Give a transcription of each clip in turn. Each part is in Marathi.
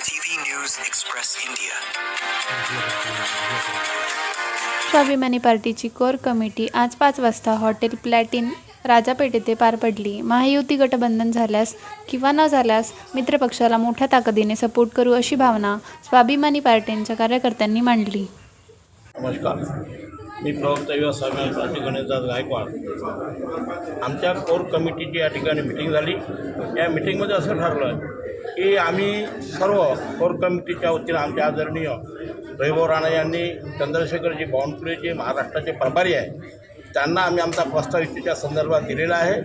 RTV News Express India. स्वाभिमानी पार्टीची कोर कमिटी आज 5 वाजता हॉटेल प्लॅटिन राजापेठ येथे पार पडली। महायुती गठबंधन झाल्यास किंवा न झाल्यास मित्रपक्षाला मोठ्या ताकदीने सपोर्ट करू अशी भावना स्वाभिमानी पार्टीच्या कार्यकर्त्यांनी मांडली। नमस्कार, मी प्रवक्ता युवा स्वाभिमानी पार्टी गणेशदास गायकवाड। आमच्या कोर कमिटीची या ठिकाणी मिटिंग झाली। या मिटिंगमध्ये असं ठरलं की आम्ही सर्व कोर कमिटीच्या वतीनं आमचे आदरणीय वैभव राणा यांनी चंद्रशेखरजी बावनकुळे जे महाराष्ट्राचे प्रभारी आहे त्यांना आम्ही आमचा प्रस्ताव युतीच्या संदर्भात दिलेला आहे।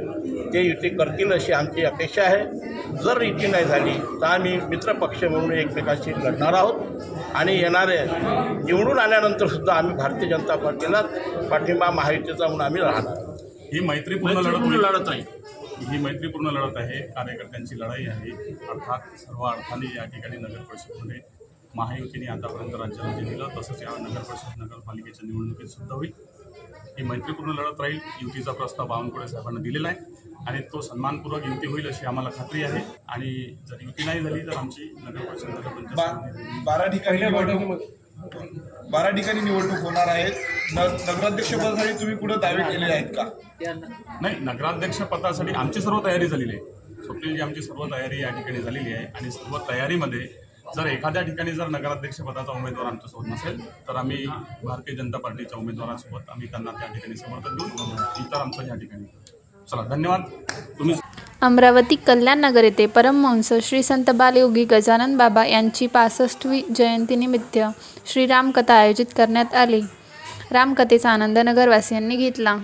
ते युती करतील अशी आमची अपेक्षा आहे। जर युती नाही झाली तर आम्ही मित्रपक्ष म्हणून एकमेकांशी लढणार आहोत आणि येणारे निवडून आल्यानंतरसुद्धा आम्ही भारतीय जनता पार्टीला पाठिंबा महायुतीचा म्हणून आम्ही राहणार। ही मैत्रीपूर्ण लढत आहे। ही मैत्रीपूर्ण लढत आहे, कार्यकर्त्यांची लढाई आहे। अर्थात सर्व अर्थाने या ठिकाणी नगर परिषदेमध्ये महायुतीने आतापर्यंत राज्याला जे दिलं तसंच या नगर परिषद नगरपालिकेच्या निवडणुकीत सुद्धा होईल। ही मैत्रीपूर्ण लढत राहील। युतीचा प्रस्ताव बावनकुळे साहेबांना दिलेला आहे आणि तो सन्मानपूर्वक युती होईल अशी आम्हाला खात्री आहे। आणि जर युती नाही झाली तर आमची नगर परिषद नगरपंचायत 12 ठिकाणी निवडणूक होणार आहे। नगराध्यक्षपदासाठी तुम्ही कुठे दावे केलेले आहेत का? नाही, नगराध्यक्ष पदासाठी आमची सर्व तयारी झालेली आहे। स्वप्नीलजी, आमची सर्व तयारी या ठिकाणी झालेली आहे आणि सर्व तयारीमध्ये जर एखाद्या ठिकाणी जर नगराध्यक्ष पदाचा उमेदवार आमच्यासोबत नसेल तर आम्ही भारतीय जनता पार्टीच्या उमेदवारांसोबत आम्ही त्यांना त्या ठिकाणी समर्थन देऊ। इतर आमचं या ठिकाणी चला, धन्यवाद। तुम्ही अमरावती कल्याण नगर येथे परमहंस श्री संत बालयोगी गजानन बाबा यांची 65वी जयंतीनिमित्त श्रीरामकथा आयोजित करण्यात आली। रामकथेचा आनंद नगरवासियांनी घेतला।